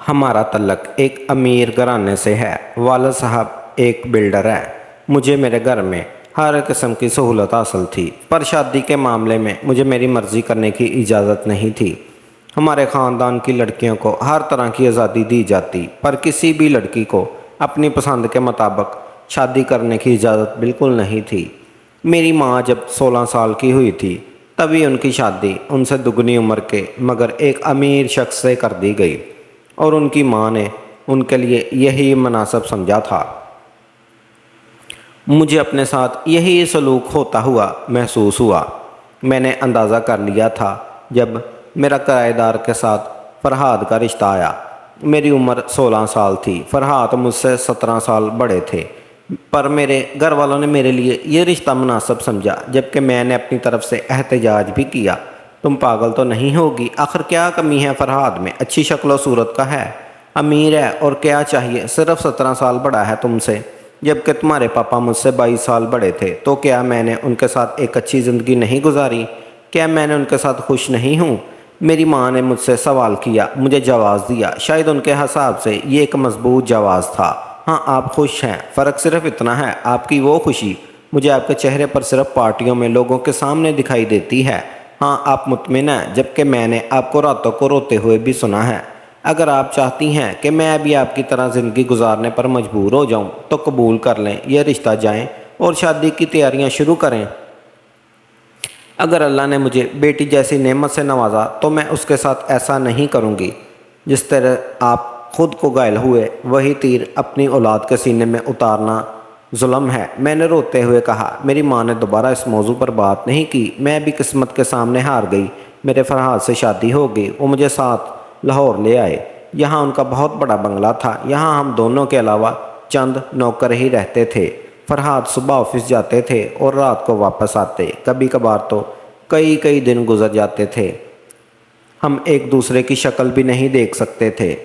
ہمارا تعلق ایک امیر گھرانے سے ہے۔ والد صاحب ایک بلڈر ہے۔ مجھے میرے گھر میں ہر قسم کی سہولت حاصل تھی، پر شادی کے معاملے میں مجھے میری مرضی کرنے کی اجازت نہیں تھی۔ ہمارے خاندان کی لڑکیوں کو ہر طرح کی آزادی دی جاتی، پر کسی بھی لڑکی کو اپنی پسند کے مطابق شادی کرنے کی اجازت بالکل نہیں تھی۔ میری ماں جب 16 سال کی ہوئی تھی تبھی ان کی شادی ان سے دگنی عمر کے مگر ایک امیر شخص سے کر دی گئی، اور ان کی ماں نے ان کے لیے یہی مناسب سمجھا تھا۔ مجھے اپنے ساتھ یہی سلوک ہوتا ہوا محسوس ہوا۔ میں نے اندازہ کر لیا تھا جب میرا کرایہ دار کے ساتھ فرحاد کا رشتہ آیا۔ میری عمر 16 سال تھی، فرحاد مجھ سے 17 سال بڑے تھے، پر میرے گھر والوں نے میرے لیے یہ رشتہ مناسب سمجھا، جبکہ میں نے اپنی طرف سے احتجاج بھی کیا۔ تم پاگل تو نہیں ہوگی؟ آخر کیا کمی ہے فرحاد میں؟ اچھی شکل و صورت کا ہے، امیر ہے، اور کیا چاہیے؟ صرف 17 سال بڑا ہے تم سے، جبکہ تمہارے پاپا مجھ سے 22 سال بڑے تھے۔ تو کیا میں نے ان کے ساتھ ایک اچھی زندگی نہیں گزاری؟ کیا میں نے ان کے ساتھ خوش نہیں ہوں؟ میری ماں نے مجھ سے سوال کیا، مجھے جواز دیا۔ شاید ان کے حساب سے یہ ایک مضبوط جواز تھا۔ ہاں، آپ خوش ہیں، فرق صرف اتنا ہے، آپ کی وہ خوشی مجھے آپ کے چہرے پر صرف پارٹیوں میں لوگوں کے سامنے دکھائی دیتی ہے۔ ہاں، آپ مطمئن ہیں، جبکہ میں نے آپ کو راتوں کو روتے ہوئے بھی سنا ہے۔ اگر آپ چاہتی ہیں کہ میں بھی آپ کی طرح زندگی گزارنے پر مجبور ہو جاؤں تو قبول کر لیں یہ رشتہ، جائیں اور شادی کی تیاریاں شروع کریں۔ اگر اللہ نے مجھے بیٹی جیسی نعمت سے نوازا تو میں اس کے ساتھ ایسا نہیں کروں گی۔ جس طرح آپ خود کو گھائل ہوئے، وہی تیر اپنی اولاد کے سینے میں اتارنا ظلم ہے، میں نے روتے ہوئے کہا۔ میری ماں نے دوبارہ اس موضوع پر بات نہیں کی۔ میں بھی قسمت کے سامنے ہار گئی۔ میرے فرحاد سے شادی ہو گئی۔ وہ مجھے ساتھ لاہور لے آئے۔ یہاں ان کا بہت بڑا بنگلہ تھا۔ یہاں ہم دونوں کے علاوہ چند نوکر ہی رہتے تھے۔ فرحاد صبح آفس جاتے تھے اور رات کو واپس آتے۔ کبھی کبھار تو کئی دن گزر جاتے تھے، ہم ایک دوسرے کی شکل بھی نہیں دیکھ سکتے تھے۔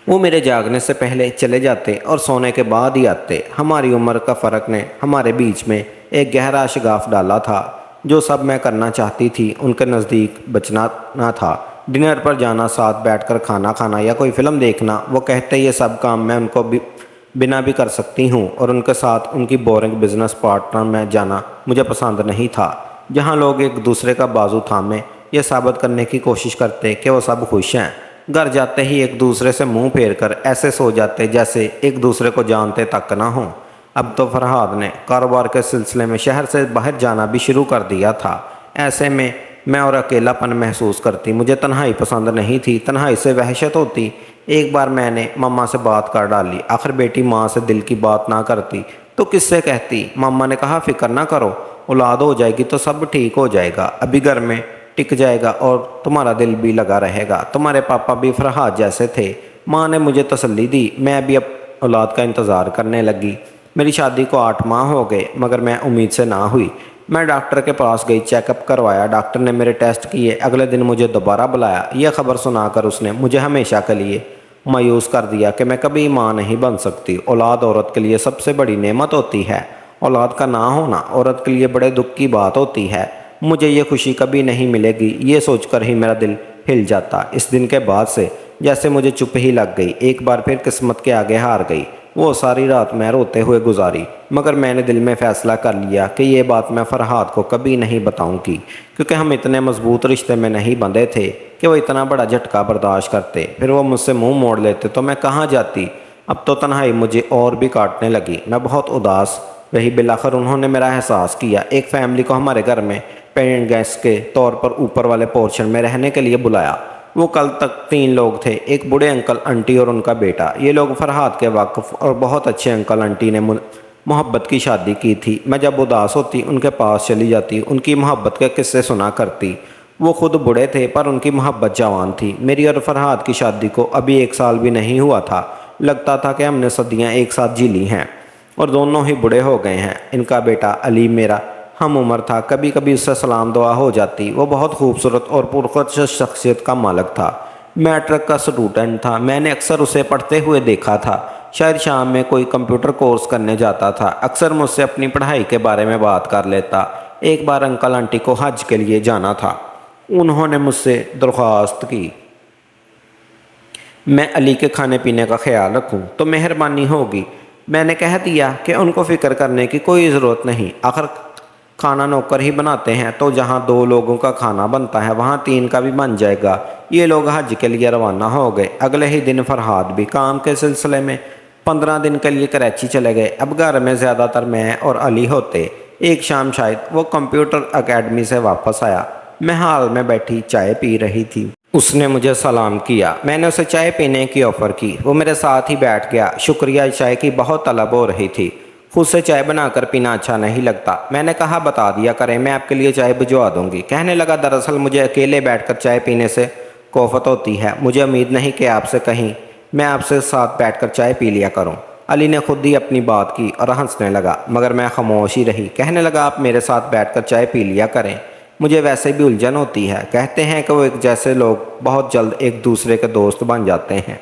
وہ میرے جاگنے سے پہلے چلے جاتے اور سونے کے بعد ہی آتے۔ ہماری عمر کا فرق نے ہمارے بیچ میں ایک گہرا شگاف ڈالا تھا۔ جو سب میں کرنا چاہتی تھی ان کے نزدیک بچنا نہ تھا۔ ڈنر پر جانا، ساتھ بیٹھ کر کھانا کھانا یا کوئی فلم دیکھنا۔ وہ کہتے یہ سب کام میں ان کو بنا بھی کر سکتی ہوں، اور ان کے ساتھ ان کی بورنگ بزنس پارٹنر میں جانا مجھے پسند نہیں تھا، جہاں لوگ ایک دوسرے کا بازو تھامے یہ ثابت کرنے کی کوشش کرتے کہ وہ سب خوش ہیں۔ گھر جاتے ہی ایک دوسرے سے منہ پھیر کر ایسے سو جاتے جیسے ایک دوسرے کو جانتے تک نہ ہوں۔ اب تو فرحاد نے کاروبار کے سلسلے میں شہر سے باہر جانا بھی شروع کر دیا تھا۔ ایسے میں اور اکیلا پن محسوس کرتی۔ مجھے تنہائی پسند نہیں تھی، تنہائی سے وحشت ہوتی۔ ایک بار میں نے ماما سے بات کر ڈالی۔ آخر بیٹی ماں سے دل کی بات نہ کرتی تو کس سے کہتی؟ ماما نے کہا فکر نہ کرو، اولاد ہو جائے گی تو سب ٹھیک ہو جائے گا، ابھی گھر میں ٹک جائے گا اور تمہارا دل بھی لگا رہے گا، تمہارے پاپا بھی فرحاد جیسے تھے۔ ماں نے مجھے تسلی دی۔ میں بھی اب اولاد کا انتظار کرنے لگی۔ میری شادی کو 8 ماہ ہو گئے مگر میں امید سے نہ ہوئی۔ میں ڈاکٹر کے پاس گئی، چیک اپ کروایا، ڈاکٹر نے میرے ٹیسٹ کیے۔ اگلے دن مجھے دوبارہ بلایا۔ یہ خبر سنا کر اس نے مجھے ہمیشہ کے لیے مایوس کر دیا کہ میں کبھی ماں نہیں بن سکتی۔ اولاد عورت کے لیے سب سے بڑی نعمت ہوتی ہے۔ اولاد کا نہ ہونا عورت کے لیے بڑے دکھ کی بات ہوتی ہے۔ مجھے یہ خوشی کبھی نہیں ملے گی، یہ سوچ کر ہی میرا دل ہل جاتا۔ اس دن کے بعد سے جیسے مجھے چپ ہی لگ گئی۔ ایک بار پھر قسمت کے آگے ہار گئی۔ وہ ساری رات میں روتے ہوئے گزاری، مگر میں نے دل میں فیصلہ کر لیا کہ یہ بات میں فرحاد کو کبھی نہیں بتاؤں گی، کیونکہ ہم اتنے مضبوط رشتے میں نہیں بندھے تھے کہ وہ اتنا بڑا جھٹکا برداشت کرتے۔ پھر وہ مجھ سے منہ موڑ لیتے تو میں کہاں جاتی۔ اب تو تنہائی مجھے اور بھی کاٹنے لگی۔ میں بہت اداس رہی۔ بالآخر انہوں نے میرا احساس کیا۔ ایک فیملی کو ہمارے گھر میں پیڈ گیسٹ کے طور پر اوپر والے پورشن میں رہنے کے لیے بلایا۔ وہ کل تک 3 لوگ تھے، ایک بوڑھے انکل آنٹی اور ان کا بیٹا۔ یہ لوگ فرحاد کے واقف اور بہت اچھے انکل آنٹی نے محبت کی شادی کی تھی۔ میں جب اداس ہوتی ان کے پاس چلی جاتی، ان کی محبت کے قصے سنا کرتی۔ وہ خود بوڑھے تھے پر ان کی محبت جوان تھی۔ میری اور فرحاد کی شادی کو ابھی 1 سال بھی نہیں ہوا تھا۔ لگتا تھا کہ ہم نے صدیاں ایک ساتھ جی لی ہیں، اور دونوں ہی بوڑھے ہو گئے ہیں۔ ان کا بیٹا علی میرا ہم عمر تھا، کبھی کبھی اس سے سلام دعا ہو جاتی۔ وہ بہت خوبصورت اور پرخوش شخصیت کا مالک تھا۔ میٹرک کا اسٹوڈنٹ تھا، میں نے اکثر اسے پڑھتے ہوئے دیکھا تھا۔ شاید شام میں کوئی کمپیوٹر کورس کرنے جاتا تھا۔ اکثر مجھ سے اپنی پڑھائی کے بارے میں بات کر لیتا۔ ایک بار انکل آنٹی کو حج کے لیے جانا تھا۔ انہوں نے مجھ سے درخواست کی میں علی کے کھانے پینے کا خیال رکھوں تو مہربانی ہوگی۔ میں نے کہہ دیا کہ ان کو فکر کرنے کی کوئی ضرورت نہیں، آخر کھانا نوکر ہی بناتے ہیں، تو جہاں 2 لوگوں کا کھانا بنتا ہے وہاں 3 کا بھی بن جائے گا۔ یہ لوگ حج کے لیے روانہ ہو گئے۔ اگلے ہی دن فرحاد بھی کام کے سلسلے میں 15 دن کے لیے کراچی چلے گئے۔ اب گھر میں زیادہ تر میں اور علی ہوتے۔ ایک شام شاید وہ کمپیوٹر اکیڈمی سے واپس آیا۔ میں ہال میں بیٹھی چائے پی رہی تھی۔ اس نے مجھے سلام کیا۔ میں نے اسے چائے پینے کی آفر کی۔ وہ میرے ساتھ ہی بیٹھ گیا۔ شکریہ، چائے کی بہت طلب ہو رہی تھی۔ خود سے چائے بنا کر پینا اچھا نہیں لگتا۔ میں نے کہا بتا دیا کریں، میں آپ کے لیے چائے بھجوا دوں گی۔ کہنے لگا دراصل مجھے اکیلے بیٹھ کر چائے پینے سے کوفت ہوتی ہے، مجھے امید نہیں کہ آپ سے کہیں میں آپ سے ساتھ بیٹھ کر چائے پی لیا کروں۔ علی نے خود ہی اپنی بات کی اور ہنسنے لگا، مگر میں خاموش ہی رہی۔ کہنے لگا آپ میرے ساتھ بیٹھ کر چائے پی لیا کریں، مجھے ویسے بھی الجھن ہوتی ہے۔ کہتے ہیں کہ وہ ایک جیسے لوگ بہت جلد ایک دوسرے کے دوست بن جاتے ہیں۔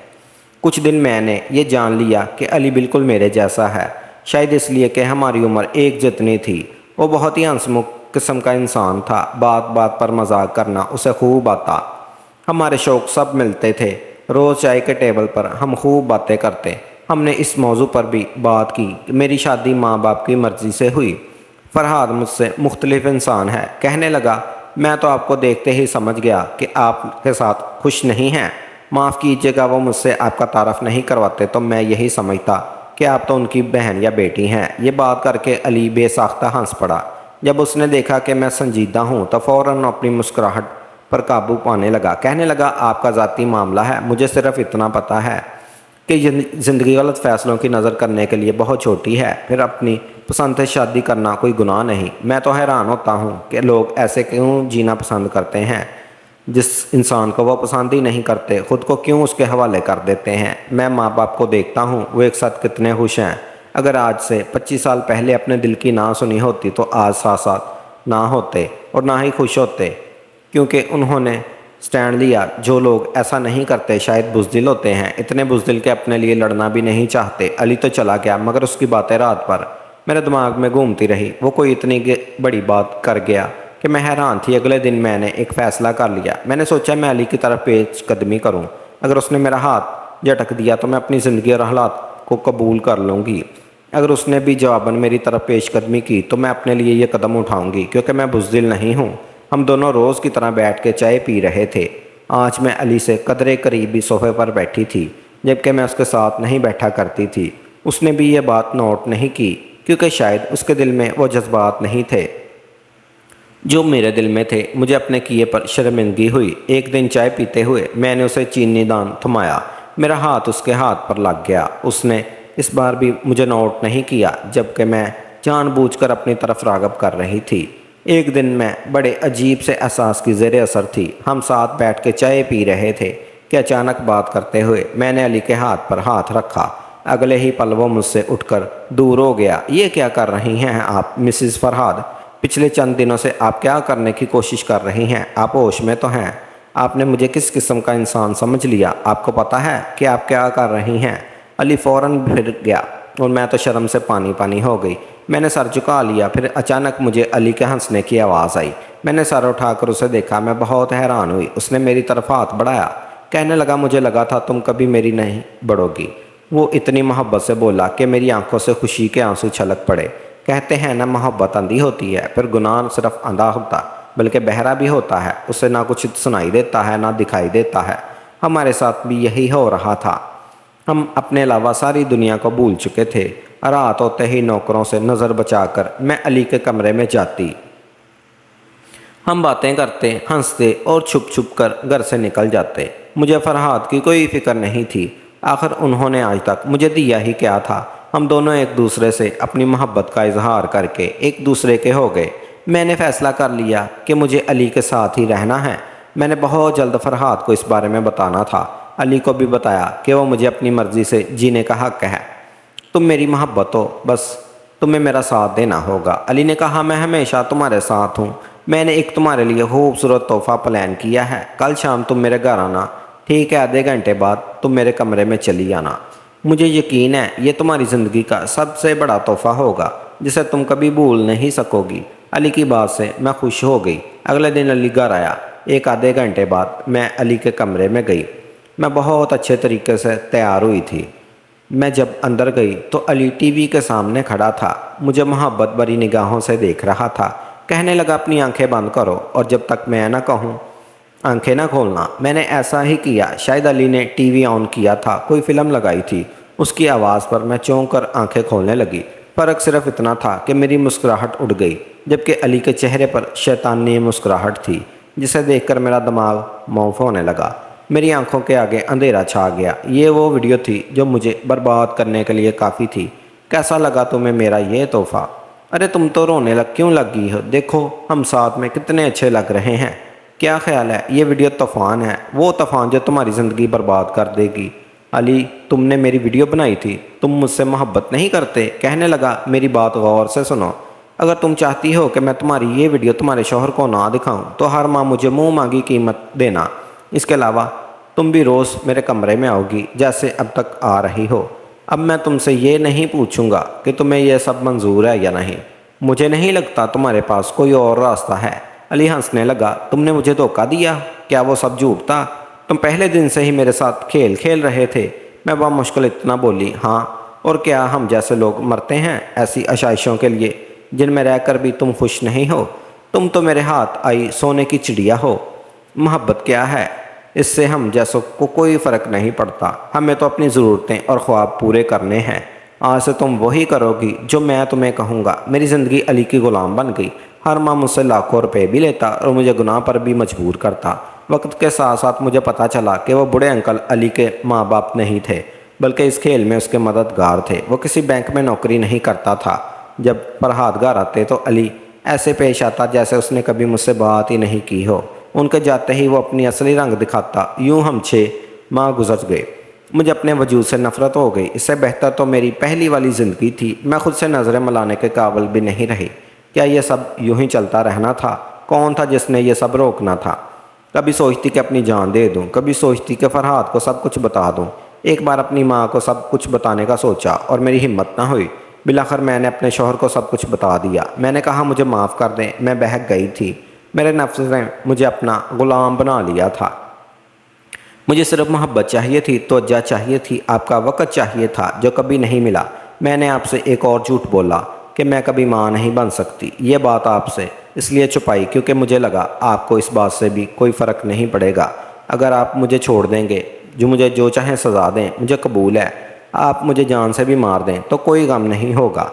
کچھ دن میں نے یہ جان لیا کہ علی بالکل میرے جیسا ہے، شاید اس لیے کہ ہماری عمر ایک جتنی تھی۔ وہ بہت ہی ہنسمکھ قسم کا انسان تھا، بات بات پر مذاق کرنا اسے خوب آتا۔ ہمارے شوق سب ملتے تھے۔ روز چائے کے ٹیبل پر ہم خوب باتیں کرتے۔ ہم نے اس موضوع پر بھی بات کی کہ میری شادی ماں باپ کی مرضی سے ہوئی۔ فرحاد مجھ سے مختلف انسان ہے۔ کہنے لگا میں تو آپ کو دیکھتے ہی سمجھ گیا کہ آپ کے ساتھ خوش نہیں ہیں۔ معاف کیجیے گا وہ مجھ سے آپ کا تعارف نہیں کرواتے تو میں یہی سمجھتا کہ آپ تو ان کی بہن یا بیٹی ہیں۔ یہ بات کر کے علی بے ساختہ ہنس پڑا۔ جب اس نے دیکھا کہ میں سنجیدہ ہوں تو فوراً اپنی مسکراہٹ پر قابو پانے لگا۔ کہنے لگا آپ کا ذاتی معاملہ ہے، مجھے صرف اتنا پتہ ہے کہ زندگی غلط فیصلوں کی نظر کرنے کے لیے بہت چھوٹی ہے، پھر اپنی پسند سے شادی کرنا کوئی گناہ نہیں۔ میں تو حیران ہوتا ہوں کہ لوگ ایسے کیوں جینا پسند کرتے ہیں، جس انسان کو وہ پسند ہی نہیں کرتے خود کو کیوں اس کے حوالے کر دیتے ہیں۔ میں ماں باپ کو دیکھتا ہوں، وہ ایک ساتھ کتنے خوش ہیں۔ اگر آج سے 25 سال پہلے اپنے دل کی نہ سنی ہوتی تو آج ساتھ ساتھ نہ ہوتے اور نہ ہی خوش ہوتے، کیونکہ انہوں نے سٹینڈ لیا۔ جو لوگ ایسا نہیں کرتے شاید بزدل ہوتے ہیں، اتنے بزدل کہ اپنے لیے لڑنا بھی نہیں چاہتے۔ علی تو چلا گیا مگر اس کی باتیں رات پر میرے دماغ میں گھومتی رہی۔ وہ کوئی اتنی بڑی بات کر گیا کہ میں حیران تھی۔ اگلے دن میں نے ایک فیصلہ کر لیا۔ میں نے سوچا میں علی کی طرف پیش قدمی کروں۔ اگر اس نے میرا ہاتھ جھٹک دیا تو میں اپنی زندگی اور حالات کو قبول کر لوں گی۔ اگر اس نے بھی جواباً میری طرف پیش قدمی کی تو میں اپنے لیے یہ قدم اٹھاؤں گی، کیونکہ میں بزدل نہیں ہوں۔ ہم دونوں روز کی طرح بیٹھ کے چائے پی رہے تھے۔ آج میں علی سے قدرے قریبی صوفے پر بیٹھی تھی، جبکہ میں اس کے ساتھ نہیں بیٹھا کرتی تھی۔ اس نے بھی یہ بات نوٹ نہیں کی، کیونکہ شاید اس کے دل میں وہ جذبات نہیں تھے جو میرے دل میں تھے۔ مجھے اپنے کیے پر شرمندگی ہوئی۔ ایک دن چائے پیتے ہوئے میں نے اسے چینی دان تھمایا، میرا ہاتھ اس کے ہاتھ پر لگ گیا۔ اس نے اس بار بھی مجھے نوٹ نہیں کیا، جبکہ میں جان بوجھ کر اپنی طرف راغب کر رہی تھی۔ ایک دن میں بڑے عجیب سے احساس کی زیر اثر تھی۔ ہم ساتھ بیٹھ کے چائے پی رہے تھے کہ اچانک بات کرتے ہوئے میں نے علی کے ہاتھ پر ہاتھ رکھا۔ اگلے ہی پل وہ مجھ سے اٹھ کر دور ہو گیا۔ یہ کیا کر رہی ہیں آپ مسز فرحاد؟ پچھلے چند دنوں سے آپ کیا کرنے کی کوشش کر رہی ہیں؟ آپ ہوش میں تو ہیں؟ آپ نے مجھے کس قسم کا انسان سمجھ لیا؟ آپ کو پتہ ہے کہ آپ کیا کر رہی ہیں؟ علی فوراً پھر گیا اور میں تو شرم سے پانی پانی ہو گئی۔ میں نے سر جھکا لیا، پھر اچانک مجھے علی کے ہنسنے کی آواز آئی۔ میں نے سر اٹھا کر اسے دیکھا۔ میں بہت حیران ہوئی۔ اس نے میری طرف ہاتھ بڑھایا۔ کہنے لگا مجھے لگا تھا تم کبھی میری نہیں بڑھو گی۔ وہ اتنی محبت سے بولا کہ میری آنکھوں سے خوشی کے آنسو چھلک پڑے۔ کہتے ہیں نہ محبت اندھی ہوتی ہے، پھر گناہ صرف اندھا ہوتا بلکہ بہرا بھی ہوتا ہے، اسے نہ کچھ سنائی دیتا ہے نہ دکھائی دیتا ہے۔ ہمارے ساتھ بھی یہی ہو رہا تھا۔ ہم اپنے علاوہ ساری دنیا کو بھول چکے تھے۔ رات ہوتے ہی نوکروں سے نظر بچا کر میں علی کے کمرے میں جاتی۔ ہم باتیں کرتے، ہنستے اور چھپ چھپ کر گھر سے نکل جاتے۔ مجھے فرحاد کی کوئی فکر نہیں تھی۔ آخر انہوں نے آج تک مجھے دیا ہی کیا تھا؟ ہم دونوں ایک دوسرے سے اپنی محبت کا اظہار کر کے ایک دوسرے کے ہو گئے۔ میں نے فیصلہ کر لیا کہ مجھے علی کے ساتھ ہی رہنا ہے۔ میں نے بہت جلد فرحاد کو اس بارے میں بتانا تھا۔ علی کو بھی بتایا کہ وہ مجھے اپنی مرضی سے جینے کا حق ہے۔ تم میری محبت ہو، بس تمہیں میرا ساتھ دینا ہوگا۔ علی نے کہا میں ہمیشہ تمہارے ساتھ ہوں۔ میں نے ایک تمہارے لیے خوبصورت تحفہ پلان کیا ہے۔ کل شام تم میرے گھر آنا، ٹھیک ہے؟ آدھے گھنٹے بعد تم میرے کمرے میں چلی آنا۔ مجھے یقین ہے یہ تمہاری زندگی کا سب سے بڑا تحفہ ہوگا جسے تم کبھی بھول نہیں سکو گی۔ علی کی بات سے میں خوش ہو گئی۔ اگلے دن علی گھر آیا۔ ایک آدھے گھنٹے بعد میں علی کے کمرے میں گئی۔ میں بہت اچھے طریقے سے تیار ہوئی تھی۔ میں جب اندر گئی تو علی ٹی وی کے سامنے کھڑا تھا، مجھے محبت بھری نگاہوں سے دیکھ رہا تھا۔ کہنے لگا اپنی آنکھیں بند کرو اور جب تک میں نہ کہوں آنکھیں نہ کھولنا۔ میں نے ایسا ہی کیا۔ شاید علی نے ٹی وی آن کیا تھا، کوئی فلم لگائی تھی۔ اس کی آواز پر میں چونک کر آنکھیں کھولنے لگی۔ فرق صرف اتنا تھا کہ میری مسکراہٹ اڑ گئی، جبکہ علی کے چہرے پر شیطانی مسکراہٹ تھی، جسے دیکھ کر میرا دماغ معاف ہونے لگا۔ میری آنکھوں کے آگے اندھیرا چھا گیا۔ یہ وہ ویڈیو تھی جو مجھے برباد کرنے کے لیے کافی تھی۔ کیسا لگا تمہیں میرا یہ تحفہ؟ ارے تم تو رونے کیوں لگ گئی ہو؟ دیکھو ہم ساتھ میں کتنے اچھے لگ رہے ہیں۔ کیا خیال ہے یہ ویڈیو طوفان ہے، وہ طوفان جو تمہاری زندگی برباد کر دے گی۔ علی تم نے میری ویڈیو بنائی تھی، تم مجھ سے محبت نہیں کرتے؟ کہنے لگا میری بات غور سے سنو، اگر تم چاہتی ہو کہ میں تمہاری یہ ویڈیو تمہارے شوہر کو نہ دکھاؤں تو ہر ماہ مجھے منہ مانگی قیمت دینا۔ اس کے علاوہ تم بھی روز میرے کمرے میں آؤ گی جیسے اب تک آ رہی ہو۔ اب میں تم سے یہ نہیں پوچھوں گا کہ تمہیں یہ سب منظور ہے یا نہیں۔ مجھے نہیں لگتا تمہارے پاس کوئی اور راستہ ہے۔ علی ہنسنے لگا، تم نے مجھے دھوکہ دیا؟ کیا وہ سب جھوٹ تھا؟ تم پہلے دن سے ہی میرے ساتھ کھیل کھیل رہے تھے۔ میں بمشکل اتنا بولی، ہاں، اور کیا ہم جیسے لوگ مرتے ہیں ایسی آشائشوں کے لیے جن میں رہ کر بھی تم خوش نہیں ہو؟ تم تو میرے ہاتھ آئی سونے کی چڑیا ہو۔ محبت کیا ہے؟ اس سے ہم جیسوں کو کوئی فرق نہیں پڑتا۔ ہمیں تو اپنی ضرورتیں اور خواب پورے کرنے ہیں۔ آج سے تم وہی کرو گی جو میں تمہیں کہوں گا۔ میری زندگی علی کی غلام بن گئی۔ ہر ماہ مجھ سے لاکھوں روپے بھی لیتا اور مجھے گناہ پر بھی مجبور کرتا۔ وقت کے ساتھ ساتھ مجھے پتہ چلا کہ وہ بوڑھے انکل علی کے ماں باپ نہیں تھے، بلکہ اس کھیل میں اس کے مددگار تھے۔ وہ کسی بینک میں نوکری نہیں کرتا تھا۔ جب فرحاد گھر آتے تو علی ایسے پیش آتا جیسے اس نے کبھی مجھ سے بات ہی نہیں کی ہو۔ ان کے جاتے ہی وہ اپنی اصلی رنگ دکھاتا۔ یوں ہم 6 ماہ گزر گئے۔ مجھے اپنے وجود سے نفرت ہو گئی۔ اس سے بہتر تو میری پہلی والی زندگی تھی۔ میں خود سے نظریں ملانے کے قابل بھی نہیں رہی۔ کیا یہ سب یوں ہی چلتا رہنا تھا؟ کون تھا جس نے یہ سب روکنا تھا؟ کبھی سوچتی کہ اپنی جان دے دوں، کبھی سوچتی کہ فرحاد کو سب کچھ بتا دوں۔ ایک بار اپنی ماں کو سب کچھ بتانے کا سوچا اور میری ہمت نہ ہوئی۔ بالآخر میں نے اپنے شوہر کو سب کچھ بتا دیا۔ میں نے کہا مجھے معاف کر دیں، میں بہک گئی تھی۔ میرے نفس نے مجھے اپنا غلام بنا لیا تھا۔ مجھے صرف محبت چاہیے تھی، توجہ چاہیے تھی، آپ کا وقت چاہیے تھا جو کبھی نہیں ملا۔ میں نے آپ سے ایک اور جھوٹ بولا کہ میں کبھی ماں نہیں بن سکتی۔ یہ بات آپ سے اس لیے چھپائی کیونکہ مجھے لگا آپ کو اس بات سے بھی کوئی فرق نہیں پڑے گا۔ اگر آپ مجھے چھوڑ دیں گے، مجھے جو چاہیں سزا دیں، مجھے قبول ہے۔ آپ مجھے جان سے بھی مار دیں تو کوئی غم نہیں ہوگا۔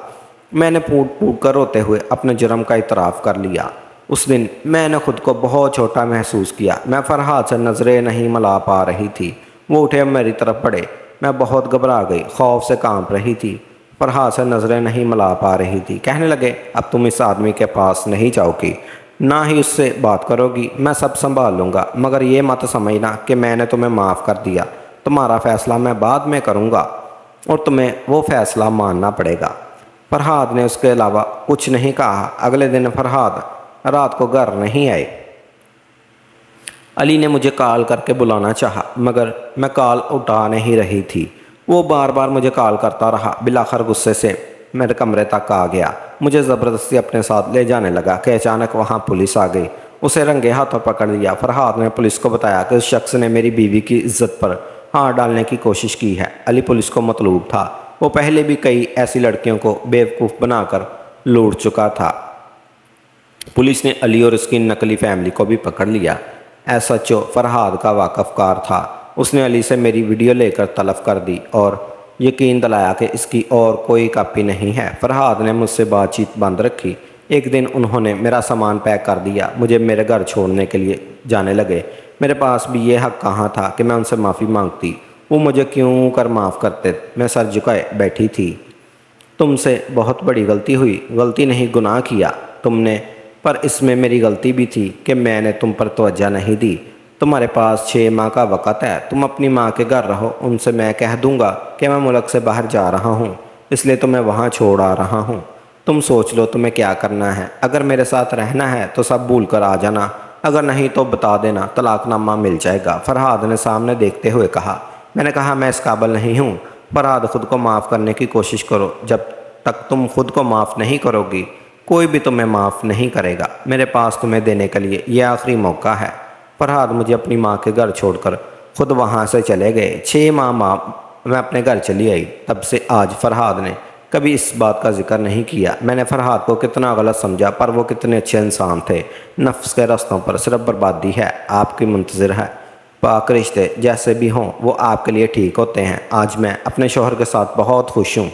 میں نے پھوٹ پھوٹ کر روتے ہوئے اپنے جرم کا اعتراف کر لیا۔ اس دن میں نے خود کو بہت چھوٹا محسوس کیا۔ میں فرحاد سے نظریں نہیں ملا پا رہی تھی۔ وہ اٹھے میری طرف بڑھے۔ میں بہت گھبرا گئی، خوف سے کانپ رہی تھی۔ فرحاد سے نظریں نہیں ملا پا رہی تھی۔ کہنے لگے اب تم اس آدمی کے پاس نہیں جاؤ گی، نہ ہی اس سے بات کرو گی۔ میں سب سنبھال لوں گا، مگر یہ مت سمجھنا کہ میں نے تمہیں معاف کر دیا۔ تمہارا فیصلہ میں بعد میں کروں گا اور تمہیں وہ فیصلہ ماننا پڑے گا۔ فرحاد نے اس کے علاوہ کچھ نہیں کہا۔ اگلے دن فرحاد رات کو گھر نہیں آئے۔ علی نے مجھے کال کر کے بلانا چاہا، مگر میں کال اٹھا نہیں رہی تھی۔ وہ بار بار مجھے کال کرتا رہا۔ بالآخر غصے سے میرے کمرے تک آ گیا۔ مجھے زبردستی اپنے ساتھ لے جانے لگا کہ اچانک وہاں پولیس آ گئی۔ اسے رنگے ہاتھوں پکڑ لیا۔ فرحاد نے پولیس کو بتایا کہ اس شخص نے میری بیوی کی عزت پر ہاتھ ڈالنے کی کوشش کی ہے۔ علی پولیس کو مطلوب تھا۔ وہ پہلے بھی کئی ایسی لڑکیوں کو بیوقوف بنا کر لوٹ چکا تھا۔ پولیس نے علی اور اس کی نقلی فیملی کو بھی پکڑ لیا۔ ایس ایچ او فرحاد کا واقف کار تھا۔ اس نے علی سے میری ویڈیو لے کر طلب کر دی اور یقین دلایا کہ اس کی اور کوئی کاپی نہیں ہے۔ فرحاد نے مجھ سے بات چیت بند رکھی۔ ایک دن انہوں نے میرا سامان پیک کر دیا، مجھے میرے گھر چھوڑنے کے لیے جانے لگے۔ میرے پاس بھی یہ حق کہاں تھا کہ میں ان سے معافی مانگتی۔ وہ مجھے کیوں کر معاف کرتے؟ میں سر جھکائے بیٹھی تھی۔ تم سے بہت بڑی غلطی ہوئی۔ غلطی نہیں، گناہ کیا تم نے، پر اس میں میری غلطی بھی تھی کہ میں نے تم پر توجہ نہیں دی۔ تمہارے پاس 6 ماہ کا وقت ہے، تم اپنی ماں کے گھر رہو۔ ان سے میں کہہ دوں گا کہ میں ملک سے باہر جا رہا ہوں، اس لیے تمہیں وہاں چھوڑ آ رہا ہوں۔ تم سوچ لو تمہیں کیا کرنا ہے۔ اگر میرے ساتھ رہنا ہے تو سب بھول کر آ جانا، اگر نہیں تو بتا دینا، طلاق نامہ مل جائے گا۔ فرحاد نے سامنے دیکھتے ہوئے کہا۔ میں نے کہا میں اس قابل نہیں ہوں۔ فرحاد خود کو معاف کرنے کی کوشش کرو۔ جب تک تم خود کو معاف نہیں کرو گی کوئی بھی تمہیں معاف نہیں کرے گا۔ میرے پاس تمہیں دینے کے لیے یہ آخری موقع ہے۔ فرحاد مجھے اپنی ماں کے گھر چھوڑ کر خود وہاں سے چلے گئے۔ 6 ماہ میں اپنے گھر چلی آئی، تب سے آج فرحاد نے کبھی اس بات کا ذکر نہیں کیا۔ میں نے فرحاد کو کتنا غلط سمجھا، پر وہ کتنے اچھے انسان تھے۔ نفس کے رستوں پر صرف بربادی ہے آپ کی منتظر ہے۔ پاک رشتے جیسے بھی ہوں وہ آپ کے لیے ٹھیک ہوتے ہیں۔ آج میں اپنے شوہر کے ساتھ بہت خوش ہوں۔